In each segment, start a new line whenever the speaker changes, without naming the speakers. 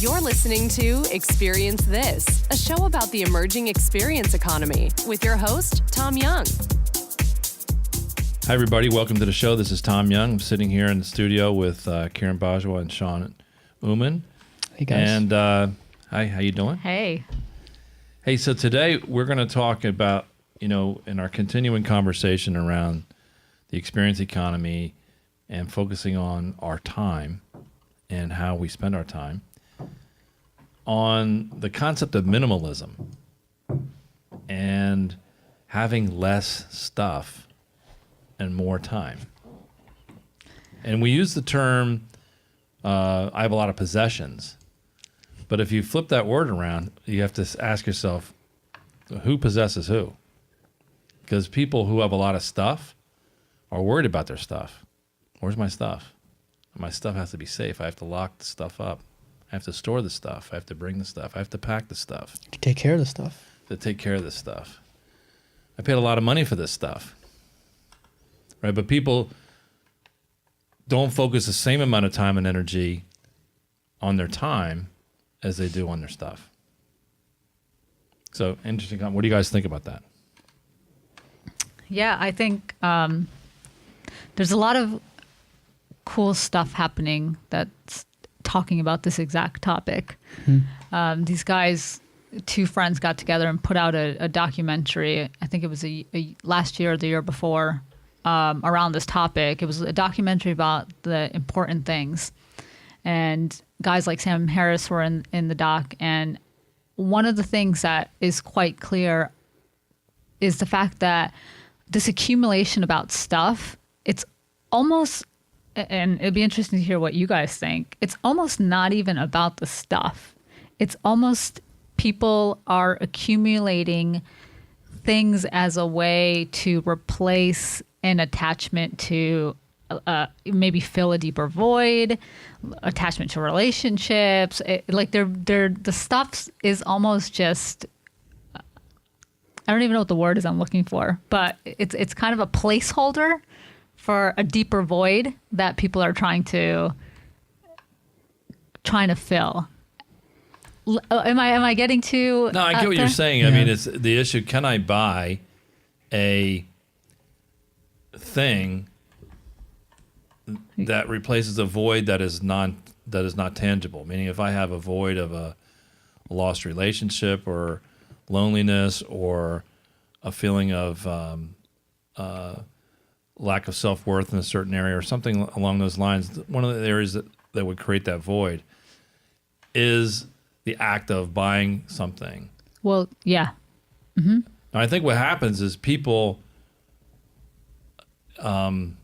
You're listening to Experience This, a show about the emerging experience economy with your host, Tom Young.
Hi, everybody. Welcome to the show. This is Tom Young. I'm sitting here in the studio with Kiran and Shawn.
Hey, guys.
And hi, how you doing?
Hey.
Hey, so today we're going to talk about, in our continuing conversation around the experience economy and focusing on our time and how we spend our time, on the concept of minimalism and having less stuff and more time. And we use the term, I have a lot of possessions. But if you flip that word around, you have to ask yourself, who possesses who? Because people who have a lot of stuff are worried about their stuff. Where's my stuff? My stuff has to be safe. I have to lock the stuff up. I have to store the stuff. I have to bring the stuff. I have to pack the stuff.
To take care of the stuff.
To take care of this stuff. I paid a lot of money for this stuff. Right? But people don't focus the same amount of time and energy on their time as they do on their stuff. So, interesting. What do you guys think about that?
Yeah, I think there's a lot of cool stuff happening that's talking about this exact topic. These guys, two friends, got together and put out a documentary. I think it was a last year or the year before, around this topic. It was a documentary about the important things. And guys like Sam Harris were in the doc. And one of the things that is quite clear is the fact that this accumulation about stuff, it's almost, and it'd be interesting to hear what you guys think, it's almost not even about the stuff. It's almost people are accumulating things as a way to replace an attachment to maybe fill a deeper void, attachment to relationships. The stuff is almost just, I don't even know what the word is I'm looking for, but it's kind of a placeholder for a deeper void that people are trying to fill. Am I getting too?
No, I get what you're saying. Yeah. I mean, it's the issue. Can I buy a thing that replaces a void that is not tangible? Meaning, if I have a void of a lost relationship or loneliness or a feeling of lack of self-worth in a certain area or something along those lines, one of the areas that would create that void is the act of buying something.
Well, yeah. Mm-hmm.
I think what happens is people, and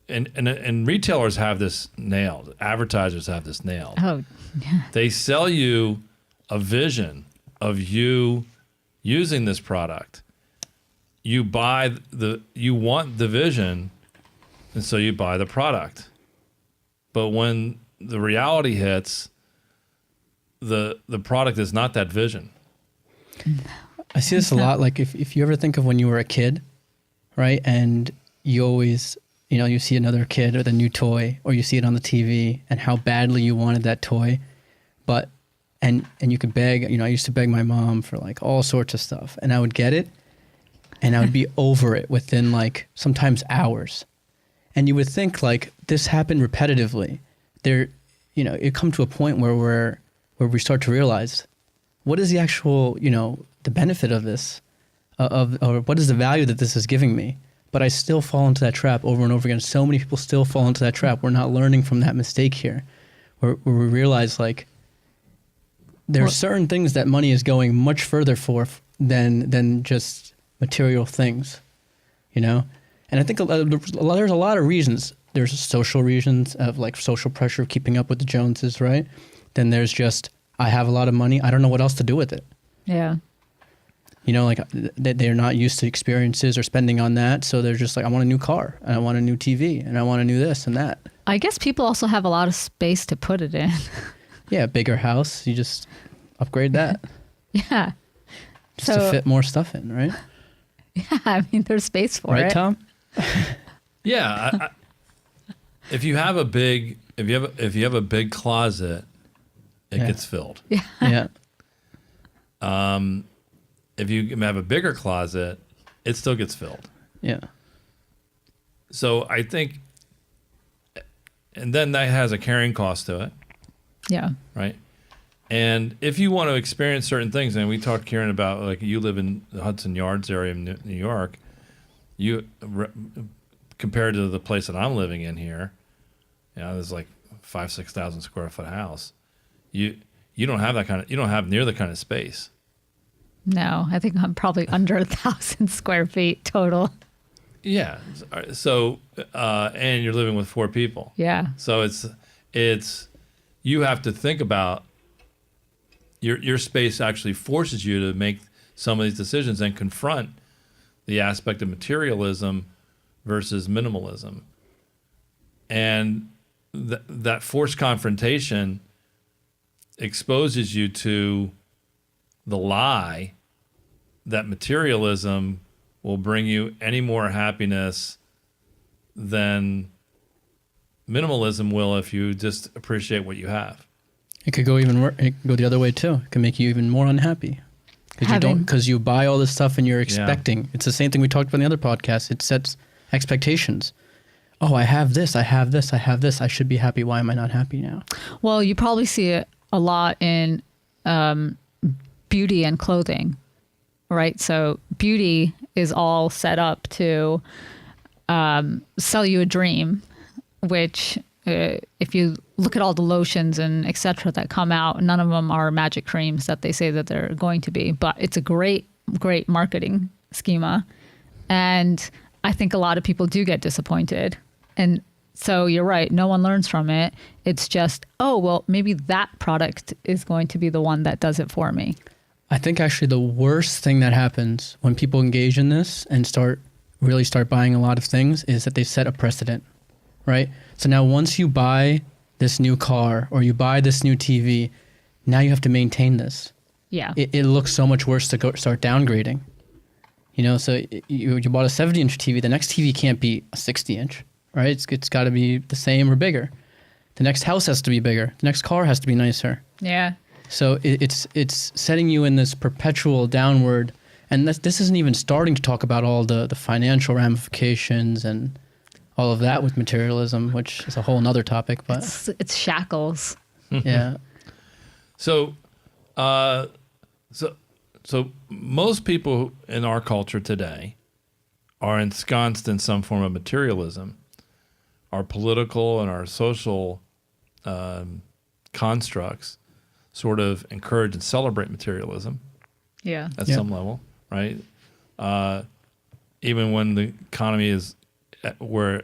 retailers have this nailed. Advertisers have this nailed.
Oh, yeah.
They sell you a vision of you using this product. You want the vision, and so you buy the product. But when the reality hits, the product is not that vision.
I see this a lot. Like if you ever think of when you were a kid, right? And you always, you see another kid with a new toy, or you see it on the TV and how badly you wanted that toy. But, and you could beg, I used to beg my mom for like all sorts of stuff, and I would get it and I would be over it within like sometimes hours. And you would think like this happened repetitively. It come to a point where we start to realize what is the actual, the benefit of this, or what is the value that this is giving me? But I still fall into that trap over and over again. So many people still fall into that trap. We're not learning from that mistake here, where we realize like there are certain things that money is going much further for than just material things, And I think there's a lot of reasons. There's social reasons of like social pressure of keeping up with the Joneses, right? Then there's just, I have a lot of money. I don't know what else to do with it.
Yeah.
Like they're not used to experiences or spending on that. So they're just like, I want a new car and I want a new TV and I want to do this and that.
I guess people also have a lot of space to put it in.
Yeah, bigger house. You just upgrade that.
Yeah.
Just to fit more stuff in, right?
Yeah, I mean, there's space for it.
Right, Tom?
Yeah. If you have a big closet it
Yeah.
gets filled.
Yeah.
If you have a bigger closet, it still gets filled.
Yeah.
So I think, and then that has a carrying cost to it,
Yeah.
right? And if you want to experience certain things, and we talked, Kiran, about like you live in the Hudson Yards area in New York, compared to the place that I'm living in here, there's like 5,000-6,000 square foot house. You don't have you don't have near the kind of space.
No, I think I'm probably under 1,000 square feet total.
Yeah. So, and you're living with 4 people.
Yeah.
So it's you have to think about your space actually forces you to make some of these decisions and confront the aspect of materialism versus minimalism. And that forced confrontation exposes you to the lie that materialism will bring you any more happiness than minimalism will if you just appreciate what you have.
It could go it could go the other way too. It can make you even more unhappy because you buy all this stuff and you're expecting. It's the same thing we talked about in the other podcast. It sets expectations. Oh, I have this, I have this, I have this. I should be happy. Why am I not happy now?
Well, you probably see it a lot in beauty and clothing, right? So beauty is all set up to sell you a dream, which if you look at all the lotions and et cetera that come out, none of them are magic creams that they say that they're going to be, but it's a great marketing schema. And I think a lot of people do get disappointed. And so you're right, no one learns from it. It's just, oh, well, maybe that product is going to be the one that does it for me.
I think actually the worst thing that happens when people engage in this and really start buying a lot of things is that they set a precedent, right? So now once you buy this new car or you buy this new TV, now you have to maintain this.
Yeah.
It looks so much worse to start downgrading. So you bought a 70-inch TV, the next TV can't be a 60-inch, right? It's got to be the same or bigger. The next house has to be bigger. The next car has to be nicer.
Yeah.
So it's setting you in this perpetual downward, and this isn't even starting to talk about all the financial ramifications and all of that with materialism, which is a whole nother topic. But
it's shackles.
Yeah.
So most people in our culture today are ensconced in some form of materialism. Our political and our social constructs sort of encourage and celebrate materialism.
Yeah.
At some level, right? Even when the economy is where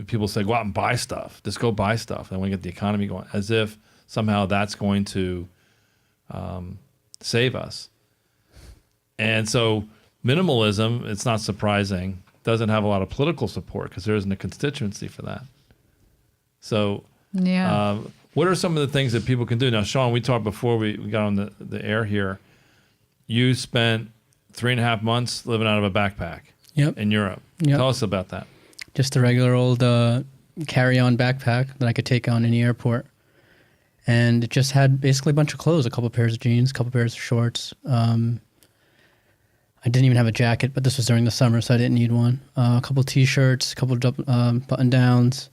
people say, go out and buy stuff, just go buy stuff, and we get the economy going, as if somehow that's going to save us. And so minimalism, it's not surprising, doesn't have a lot of political support because there isn't a constituency for that. So what are some of the things that people can do? Now, Shawn, we talked before we got on the air here. You spent 3.5 months living out of a backpack in Europe.
Yep.
Tell us about that.
Just a regular old carry-on backpack that I could take on any airport. And it just had basically a bunch of clothes, a couple pairs of jeans, a couple pairs of shorts. I didn't even have a jacket, but this was during the summer, so I didn't need one. A couple T-shirts, a couple button-downs,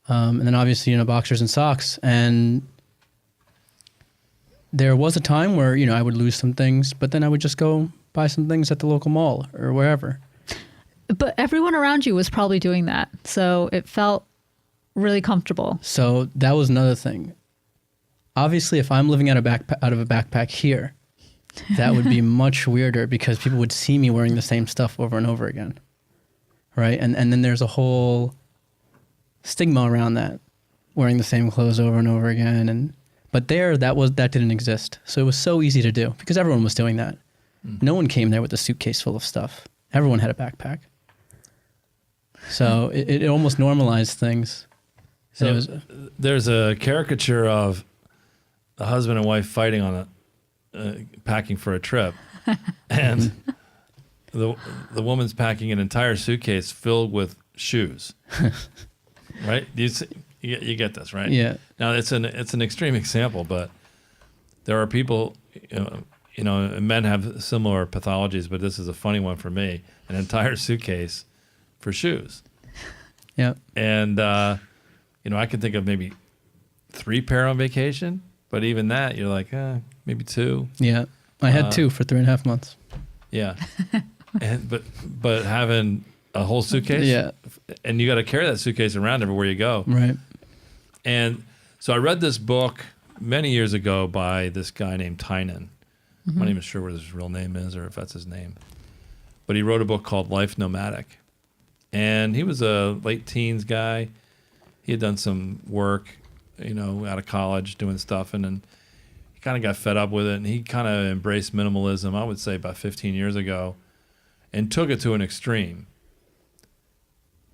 and then obviously, boxers and socks. And there was a time where, I would lose some things, but then I would just go buy some things at the local mall or wherever.
But everyone around you was probably doing that, so it felt really comfortable.
So that was another thing. Obviously, if I'm living out of a backpack here, that would be much weirder because people would see me wearing the same stuff over and over again, right? And then there's a whole stigma around that, wearing the same clothes over and over again. But that didn't exist, so it was so easy to do because everyone was doing that. No one came there with a suitcase full of stuff. Everyone had a backpack. So it almost normalized things.
So there's a caricature of a husband and wife fighting on packing for a trip, and the woman's packing an entire suitcase filled with shoes. Right? You get this, right?
Yeah.
Now it's an extreme example, but there are people, men have similar pathologies, but this is a funny one for me, an entire suitcase for shoes.
Yeah.
And, I can think of maybe 3 pair on vacation, but even that, you're like, maybe 2.
Yeah. I had 2 for 3.5 months.
Yeah. but having a whole suitcase,
Yeah.
and you got to carry that suitcase around everywhere you go.
Right.
And so I read this book many years ago by this guy named Tynan. I'm not even sure what his real name is or if that's his name. But he wrote a book called Life Nomadic. And he was a late teens guy. He had done some work, out of college doing stuff. And then he kind of got fed up with it. And he kind of embraced minimalism, I would say about 15 years ago, and took it to an extreme.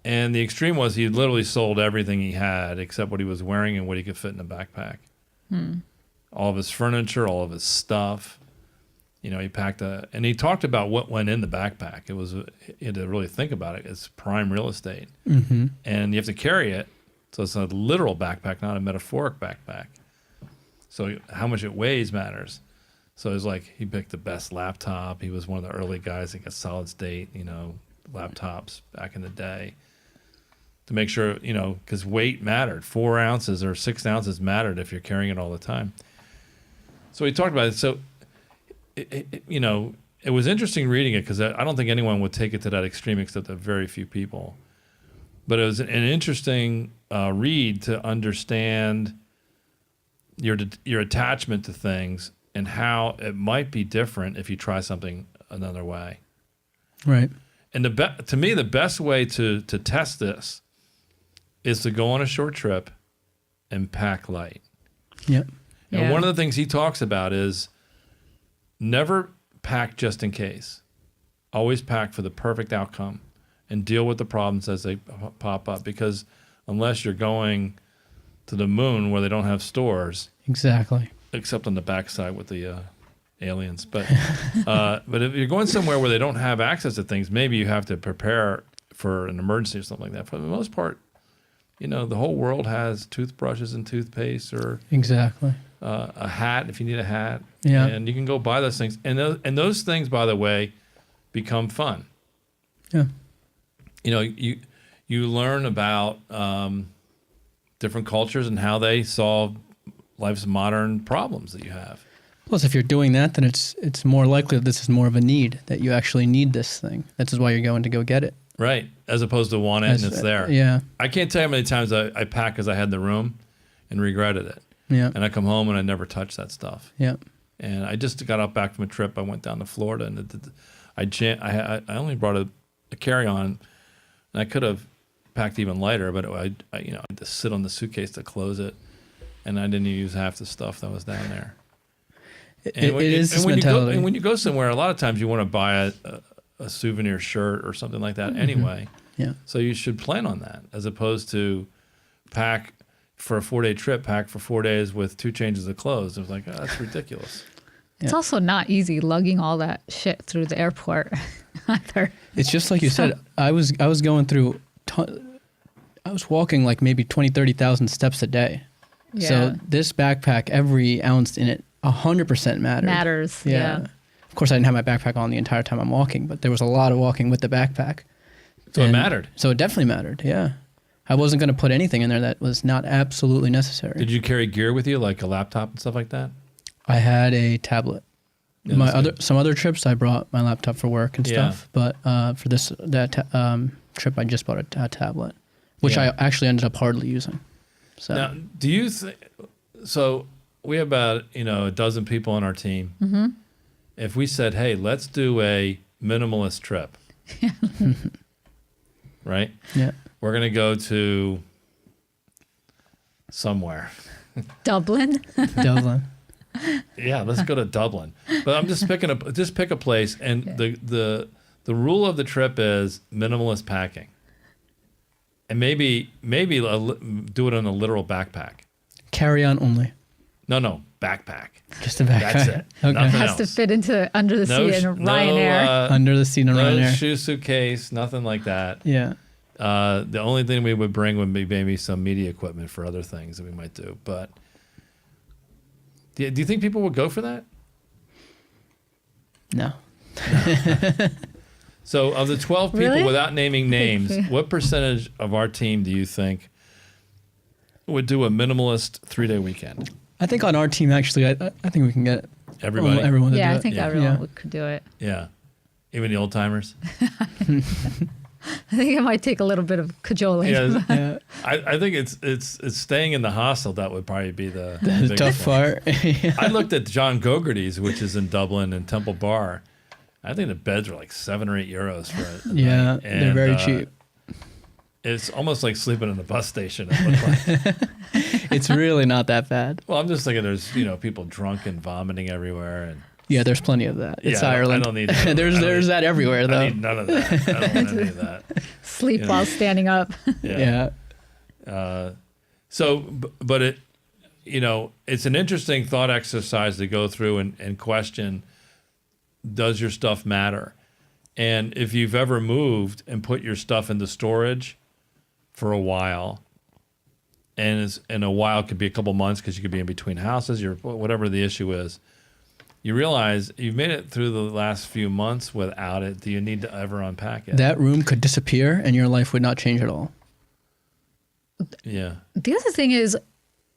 And the extreme was he literally sold everything he had except what he was wearing and what he could fit in a backpack. All of his furniture, all of his stuff. He packed and he talked about what went in the backpack. He had to really think about it. It's prime real estate.
Mm-hmm.
And you have to carry it. So it's a literal backpack, not a metaphoric backpack. So how much it weighs matters. So it's like he picked the best laptop. He was one of the early guys that got solid state, laptops back in the day. To make sure, because weight mattered. 4 ounces or 6 ounces mattered if you're carrying it all the time. So he talked about it. So, it was interesting reading it because I don't think anyone would take it to that extreme except a very few people. But it was an interesting read to understand your attachment to things and how it might be different if you try something another way.
Right.
And to me, the best way to test this is to go on a short trip and pack light.
Yep.
And one of the things he talks about is never pack just in case. Always pack for the perfect outcome and deal with the problems as they pop up. Because unless you're going to the moon where they don't have stores,
Exactly.
except on the backside with the aliens. But if you're going somewhere where they don't have access to things, maybe you have to prepare for an emergency or something like that. For the most part, the whole world has toothbrushes and toothpaste or
Exactly.
a hat if you need a hat.
Yeah.
And you can go buy those things. And those things, by the way, become fun.
Yeah.
You learn about different cultures and how they solve life's modern problems that you have.
Plus, if you're doing that, then it's more likely that this is more of a need, that you actually need this thing. This is why you're going to go get it.
Right. As opposed to want it and it's there.
Yeah.
I can't tell you how many times I packed because I had the room and regretted it.
Yeah.
And I come home and I never touched that stuff.
Yeah.
And I just got up back from a trip. I went down to Florida and I only brought a carry-on, and I could have packed even lighter, but I had to sit on the suitcase to close it, and I didn't use half the stuff that was down there.
It is this mentality.
And when you go somewhere, a lot of times you want to buy a souvenir shirt or something like that anyway.
Yeah.
So you should plan on that as opposed to pack for a 4-day trip, pack for 4 days with 2 changes of clothes. It was like, that's ridiculous.
It's also not easy lugging all that shit through the airport either.
It's just like you said, I was going through, I was walking like maybe 20, 30,000 steps a day.
Yeah.
So this backpack, every ounce in it, 100% mattered.
Matters, yeah.
Of course, I didn't have my backpack on the entire time I'm walking, but there was a lot of walking with the backpack.
So it mattered.
So it definitely mattered, yeah. I wasn't going to put anything in there that was not absolutely necessary.
Did you carry gear with you, like a laptop and stuff like that?
I had a tablet.
Yeah,
Some other trips, I brought my laptop for work and stuff, but for that trip, I just bought a tablet, which I actually ended up hardly using. So
now, do you think? So we have about a dozen people on our team.
Mm-hmm.
If we said, "Hey, let's do a minimalist trip," right?
Yeah,
we're gonna go to somewhere.
Dublin.
Dublin.
Yeah, let's go to Dublin. But I'm just pick a place, and the rule of the trip is minimalist packing, and maybe do it on a literal backpack.
Carry on only.
No, backpack.
Just a backpack.
That's it.
Okay.
Nothing
Has
else.
to fit into under the seat in Ryanair.
Under the seat in
no
Ryanair.
shoe suitcase, nothing like that.
Yeah.
The only thing we would bring would be maybe some media equipment for other things that we might do. But Do you think people would go for that?
No.
So of the 12 people,
Really?
without naming names, what percentage of our team do you think would do a minimalist 3-day weekend?
I think on our team, actually, I think we can get
Everybody?
everyone to do
Yeah, I
it.
think
Yeah.
everyone could do it.
Yeah. Even the old timers?
I think it might take a little bit of cajoling.
Yeah.
Yeah.
I think it's staying in the hostel that would probably be the
The
biggest
tough
one.
part.
I looked at John Gogarty's, which is in Dublin and Temple Bar. I think the beds are like €7 or €8 for it.
Yeah, they're very cheap.
It's almost like sleeping in a bus station. It looked like.
It's really not that bad.
Well, I'm just thinking there's people drunk and vomiting everywhere, and
Yeah, there's plenty of that. It's
Yeah, I
Ireland.
don't need none of
there's
that. I don't
there's
need-
that everywhere
I
though.
need none of that. I don't want any of that.
Sleep
Yeah.
while standing up.
Yeah.
So, but it, it's an interesting thought exercise to go through and question, does your stuff matter? And if you've ever moved and put your stuff into storage for a while, and a while could be a couple months because you could be in between houses, or whatever the issue is, you realize you've made it through the last few months without it. Do you need to ever unpack it?
That room could disappear and your life would not change at all.
Yeah.
The other thing is,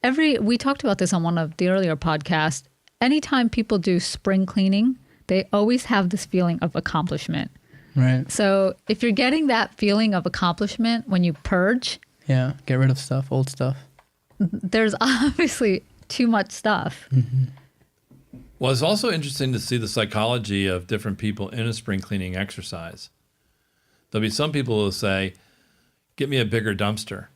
we talked about this on one of the earlier podcasts. Anytime people do spring cleaning, they always have this feeling of accomplishment.
Right.
So if you're getting that feeling of accomplishment when you purge,
Yeah. Get rid of stuff, old stuff.
there's obviously too much stuff.
Well, it's also interesting to see the psychology of different people in a spring cleaning exercise. There'll be some people who will say, get me a bigger dumpster.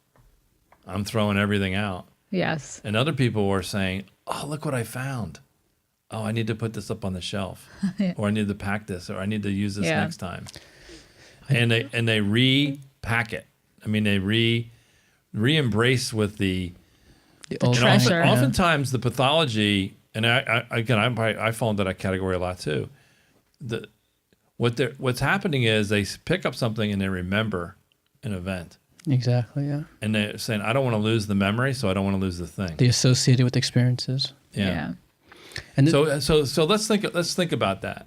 I'm throwing everything out.
Yes.
And other people were saying, oh, look what I found. Oh, I need to put this up on the shelf. Or I need to pack this, or I need to use this
Yeah.
next time. And they repack it. I mean, they re-embrace with the
old
and
treasure.
oftentimes the pathology, and I fall into that category a lot too. What's happening is they pick up something and they remember an event,
Exactly. Yeah.
and they're saying, I don't want to lose the memory, so I don't want to lose the thing.
They associate it with experiences.
Yeah.
And
So let's think about that.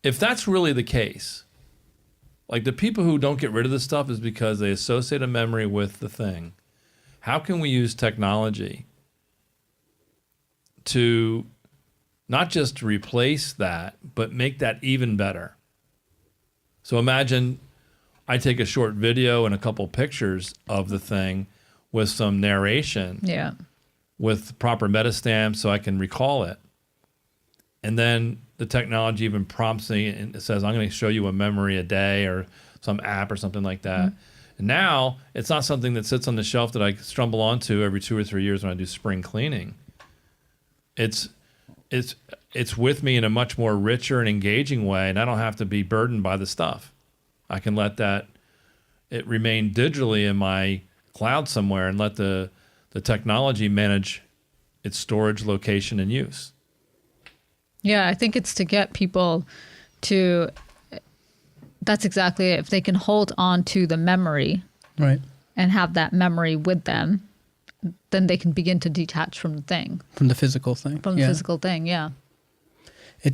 If that's really the case, like the people who don't get rid of this stuff is because they associate a memory with the thing. How can we use technology to not just replace that, but make that even better? So imagine I take a short video and a couple pictures of the thing with some narration,
Yeah.
with proper metastamps so I can recall it. And then the technology even prompts me and it says, I'm going to show you a memory a day or some app or something like that.
Mm-hmm.
And now it's not something that sits on the shelf that I stumble onto every 2 or 3 years when I do spring cleaning. It's with me in a much more richer and engaging way, and I don't have to be burdened by the stuff. I can let it remain digitally in my cloud somewhere and let the technology manage its storage, location, and use.
Yeah, I think it's to get people to, that's exactly it. If they can hold on to the memory
right.
and have that memory with them, then they can begin to detach from the thing,
From the physical thing.
from the physical thing. Yeah.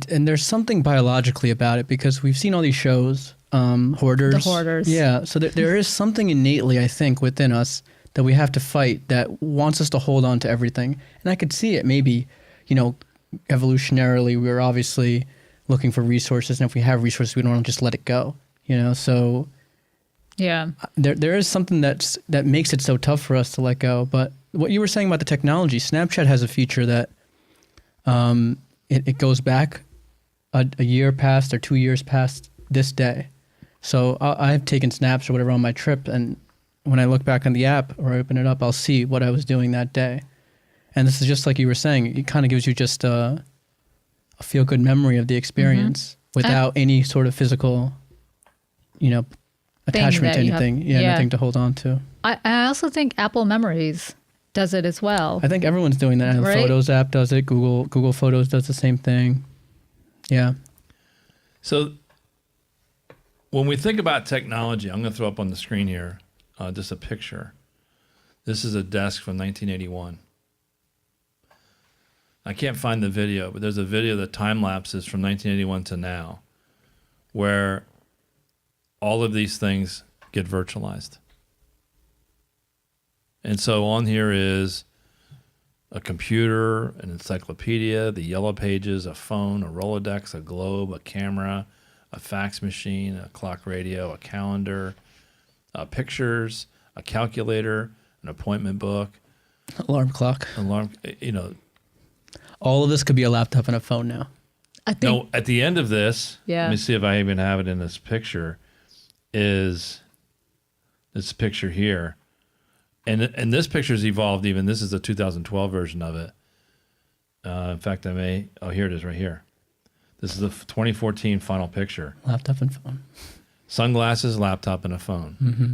And there's something biologically about it because we've seen all these shows, Hoarders.
The Hoarders.
Yeah. So there is something innately, I think, within us that we have to fight that wants us to hold on to everything. And I could see it maybe, evolutionarily, we're obviously looking for resources. And if we have resources, we don't want to just let it go, So
Yeah.
there is something that makes it so tough for us to let go. But what you were saying about the technology, Snapchat has a feature that it goes back a year past or 2 years past this day. So I've taken snaps or whatever on my trip, and when I look back on the app or I open it up, I'll see what I was doing that day. And this is just like you were saying, it kind of gives you just a feel-good memory of the experience without any sort of physical, attachment to
that you have-
anything. Yeah,
yeah.
nothing to hold on to.
I also think Apple Memories does it as well.
I think everyone's doing that. The
Right?
Photos app does it. Google Photos does the same thing. Yeah.
So when we think about technology, I'm going to throw up on the screen here just a picture. This is a desk from 1981. I can't find the video, but there's a video that time lapses from 1981 to now, where all of these things get virtualized. And so on here is a computer, an encyclopedia, the yellow pages, a phone, a Rolodex, a globe, a camera, a fax machine, a clock radio, a calendar, pictures, a calculator, an appointment book,
Alarm clock.
All
of this could be a laptop and a phone now.
I think.
No, at the end of this,
Yeah.
let me see if I even have it in this picture, is this picture here. And this picture's evolved even. This is the 2012 version of it. In fact, here it is right here. This is the 2014 final picture.
Laptop and phone.
Sunglasses, laptop, and a phone.
Mm-hmm.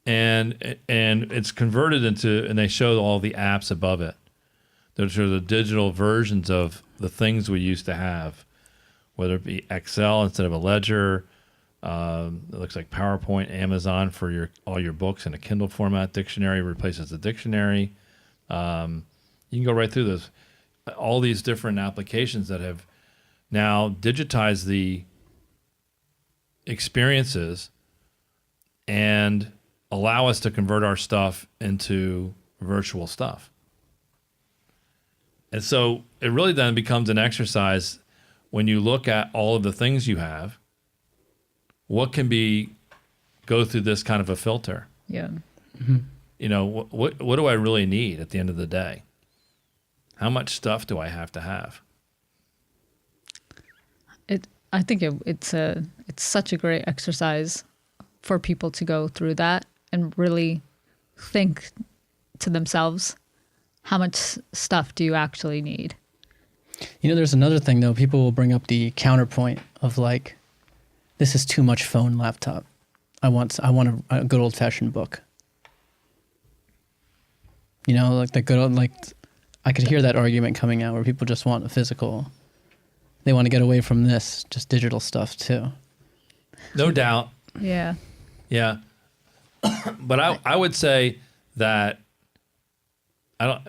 And it's converted into, and they show all the apps above it. Those are the digital versions of the things we used to have, whether it be Excel instead of a ledger. It looks like PowerPoint, Amazon for all your books in a Kindle format. Dictionary replaces the dictionary. You can go right through those. All these different applications that have now digitized the experiences and allow us to convert our stuff into virtual stuff. And so it really then becomes an exercise when you look at all of the things you have, what can go through this kind of a filter?
Yeah.
Mm-hmm.
What do I really need at the end of the day? How much stuff do I have to have?
I think it's such a great exercise for people to go through that and really think to themselves, how much stuff do you actually need?
There's another thing though. People will bring up the counterpoint of like, this is too much phone, laptop. I want a good old fashioned book. Like the good old, I could hear that argument coming out where people just want a physical. They want to get away from this, just digital stuff too.
No doubt.
Yeah.
Yeah. But I would say that I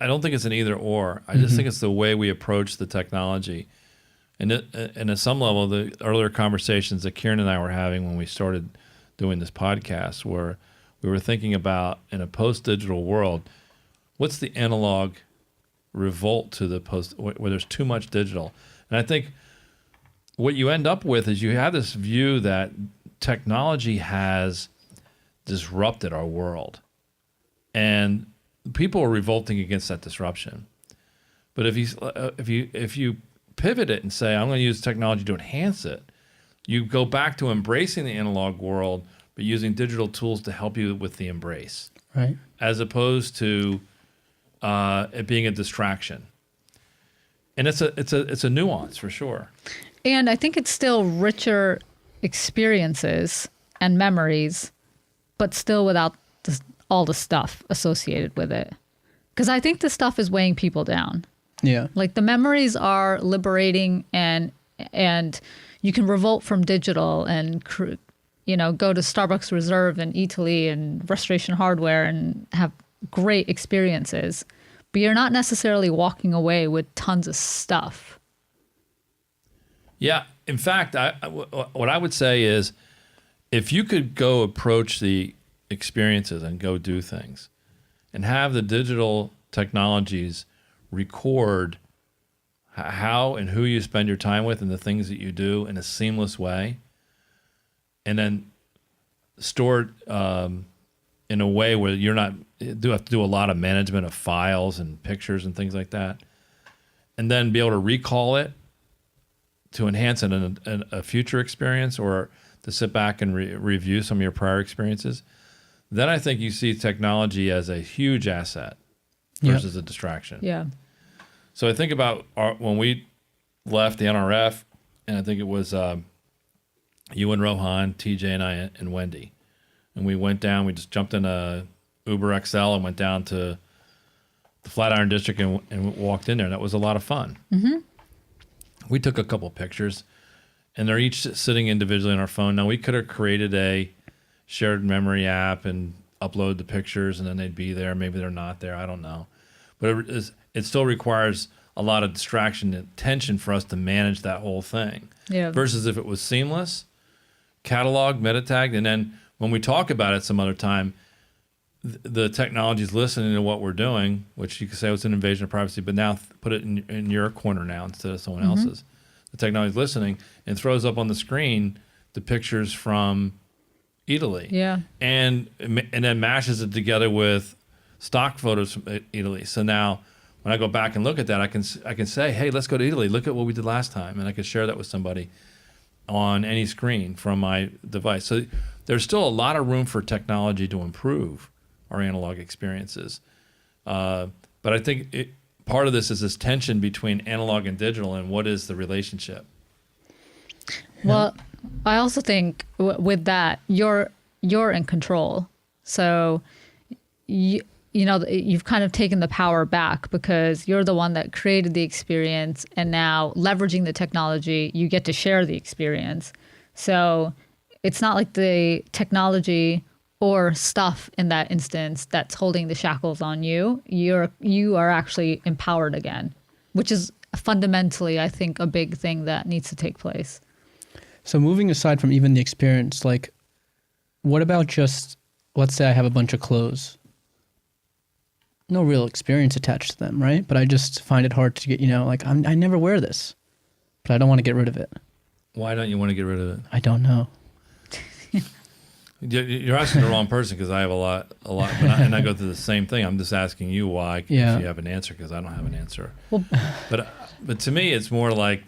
don't think it's an either or. I just think it's the way we approach the technology. And at some level, the earlier conversations that Kiran and I were having when we started doing this podcast, where we were thinking about, in a post-digital world, what's the analog revolt to the post, where there's too much digital? And I think what you end up with is you have this view that technology has disrupted our world, and people are revolting against that disruption. But if you pivot it and say, I'm going to use technology to enhance it, you go back to embracing the analog world, but using digital tools to help you with the embrace,
right?
As opposed to it being a distraction. And it's a nuance for sure.
And I think it's still richer experiences and memories, but still without all the stuff associated with it. Because I think the stuff is weighing people down.
Yeah.
Like the memories are liberating, and you can revolt from digital and go to Starbucks Reserve in Italy and Restoration Hardware and have great experiences, but you're not necessarily walking away with tons of stuff.
Yeah. In fact, what I would say is, if you could go approach the experiences and go do things and have the digital technologies record how and who you spend your time with and the things that you do in a seamless way, and then store it in a way where you have to do a lot of management of files and pictures and things like that, and then be able to recall it to enhance it in a future experience, or to sit back and review some of your prior experiences, then I think you see technology as a huge asset versus a distraction.
Yeah.
So I think about when we left the NRF, and I think it was you and Rohan, TJ, and I, and Wendy. And we went down, we just jumped in a Uber XL and went down to the Flatiron District and walked in there. That was a lot of fun. Mm-hmm. We took a couple pictures, and they're each sitting individually on our phone. Now, we could have created a shared memory app and upload the pictures, and then they'd be there. Maybe they're not there. I don't know. but it still requires a lot of distraction and attention for us to manage that whole thing.
Yeah.
Versus if it was seamless, catalog, meta tagged, and then when we talk about it some other time, the technology is listening to what we're doing, which you could say was an invasion of privacy, but now put it in your corner now instead of someone else's. The technology is listening and throws up on the screen the pictures from Italy.
Yeah.
And then mashes it together with stock photos from Italy. So now when I go back and look at that, I can say, hey, let's go to Italy. Look at what we did last time. And I can share that with somebody on any screen from my device. So there's still a lot of room for technology to improve our analog experiences. But I think part of this is this tension between analog and digital, and what is the relationship?
Well, I also think with that, you're in control. So you've kind of taken the power back because you're the one that created the experience, and now leveraging the technology, you get to share the experience. So it's not like the technology or stuff in that instance that's holding the shackles on you. You are actually empowered again, which is fundamentally, I think, a big thing that needs to take place.
So moving aside from even the experience, like, what about just, let's say I have a bunch of clothes. No real experience attached to them, right? But I just find it hard to get, like, I never wear this, but I don't want to get rid of it.
Why don't you want to get rid of it?
I don't know.
You're asking the wrong person, because I have a lot, and I go through the same thing. I'm just asking you why, if you have an answer, because I don't have an answer. Well, but to me, it's more like,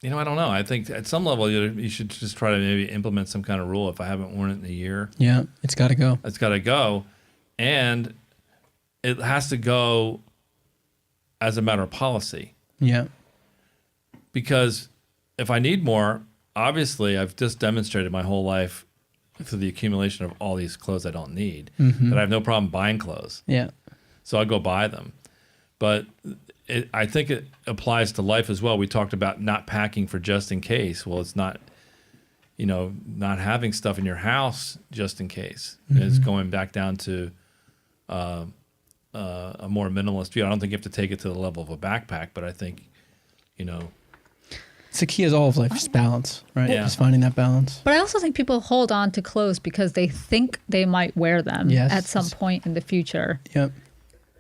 I don't know. I think at some level, you should just try to maybe implement some kind of rule. If I haven't worn it in a year,
it's got to go.
It's got to go, and it has to go as a matter of policy.
Yeah.
Because if I need more, obviously, I've just demonstrated my whole life through the accumulation of all these clothes I don't need, that I have no problem buying clothes.
Yeah.
So I go buy them. But I think it applies to life as well. We talked about not packing for just in case. Well, it's not, not having stuff in your house just in case. It's going back down to a more minimalist view. I don't think you have to take it to the level of a backpack, but I think,
it's the key is all of life, just balance, right?
Yeah.
Just finding that balance.
But I also think people hold on to clothes because they think they might wear them at some point in the future.
Yep.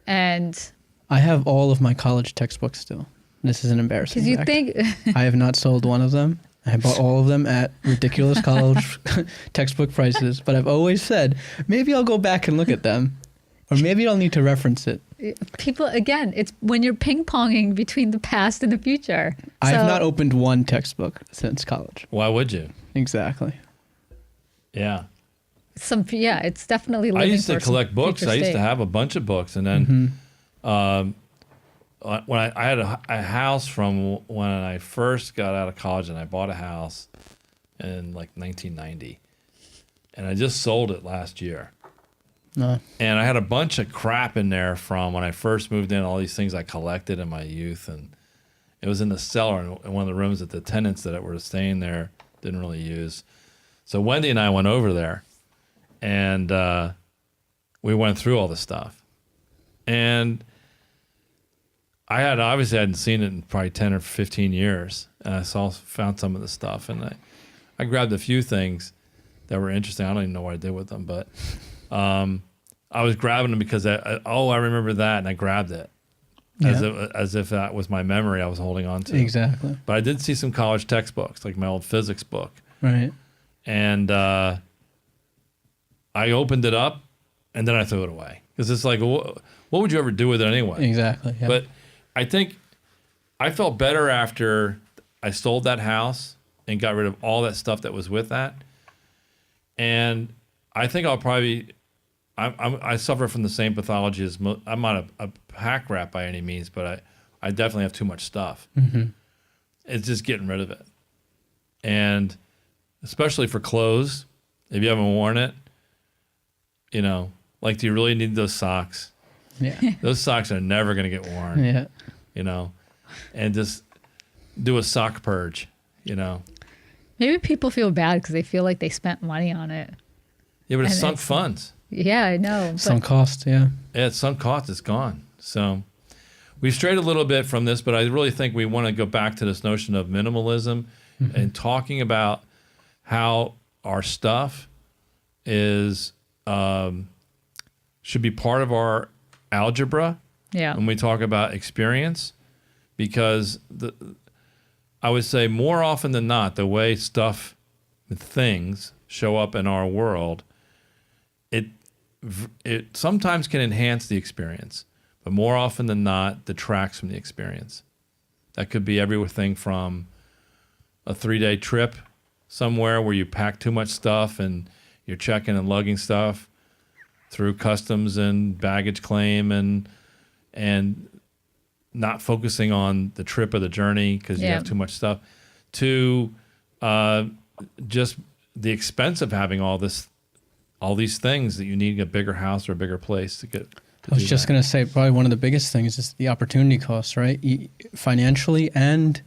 And
I have all of my college textbooks still. This is an embarrassing
because you
fact.
think
I have not sold one of them. I bought all of them at ridiculous college textbook prices, but I've always said, maybe I'll go back and look at them, or maybe I'll need to reference it.
people, again, it's when you're ping-ponging between the past and the future.
I have not opened one textbook since college.
Why would you?
Exactly.
Yeah.
It's definitely
I
living
used to
for
collect
some
books.
future
I used to
state.
have a bunch of books, and then when I had a house from when I first got out of college, and I bought a house in like 1990, and I just sold it last year.
No.
And I had a bunch of crap in there from when I first moved in, all these things I collected in my youth, and it was in the cellar in one of the rooms that the tenants that were staying there didn't really use. So Wendy and I went over there, and we went through all the stuff. And I hadn't seen it in probably 10 or 15 years, and I found some of the stuff, and I grabbed a few things that were interesting. I don't even know what I did with them, but I was grabbing them because I remember that, and I grabbed it as if that was my memory I was holding on to.
Exactly.
But I did see some college textbooks, like my old physics book.
Right.
And I opened it up, and then I threw it away. Because it's like, what would you ever do with it anyway?
Exactly. Yeah.
But I think I felt better after I sold that house and got rid of all that stuff that was with that. And I think I'll probably, I suffer from the same pathology as, I'm not a pack rat by any means, but I definitely have too much stuff.
Mm-hmm.
It's just getting rid of it. And especially for clothes, if you haven't worn it, like, do you really need those socks?
Yeah.
Those socks are never going to get worn.
Yeah.
And just do a sock purge,
Maybe people feel bad because they feel like they spent money on it.
Yeah, but it's
And
sunk
it's-
funds.
Yeah, I know.
Sunk cost, yeah.
Yeah, it's sunk cost. It's gone. So we've strayed a little bit from this, but I really think we want to go back to this notion of minimalism and talking about how our stuff is should be part of our algebra when we talk about experience, because I would say more often than not, the way stuff, things show up in our world, it sometimes can enhance the experience, but more often than not, detracts from the experience. That could be everything from a 3-day trip somewhere where you pack too much stuff and you're checking and lugging stuff through customs and baggage claim and not focusing on the trip or the journey because you have too much stuff, to just the expense of having all these things that you need a bigger house or a bigger place to get.
I was just going to say, probably one of the biggest things is the opportunity cost, right? Financially and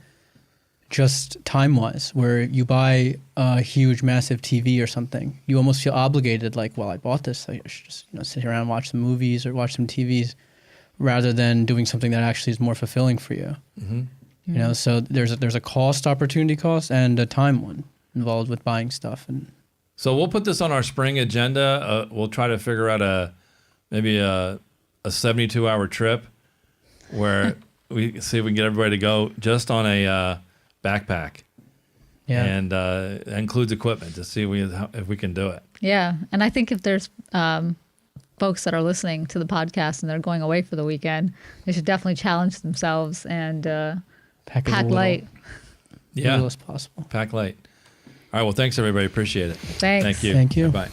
just time-wise, where you buy a huge, massive TV or something, you almost feel obligated, like, well, I bought this, I should just sit around and watch some movies or watch some TVs, rather than doing something that actually is more fulfilling for you. Mm-hmm. So there's a cost, opportunity cost, and a time one involved with buying stuff. And
so we'll put this on our spring agenda. We'll try to figure out maybe a 72-hour trip where we see if we can get everybody to go just on a backpack. Yeah. And that includes equipment to see if we can do it.
Yeah. And I think if there's folks that are listening to the podcast and they're going away for the weekend, they should definitely challenge themselves and pack light.
Yeah.
Little as possible.
Pack light. All right. Well, thanks, everybody. Appreciate it.
Thanks.
Thank you.
Thank you.
Bye.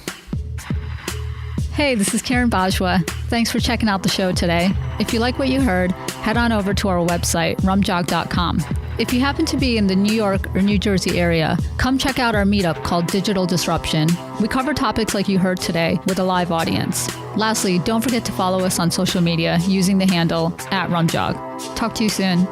Hey, this is Kiran Bajwa. Thanks for checking out the show today. If you like what you heard, head on over to our website, rumjog.com. If you happen to be in the New York or New Jersey area, come check out our meetup called Digital Disruption. We cover topics like you heard today with a live audience. Lastly, don't forget to follow us on social media using the handle @Rumjog. Talk to you soon.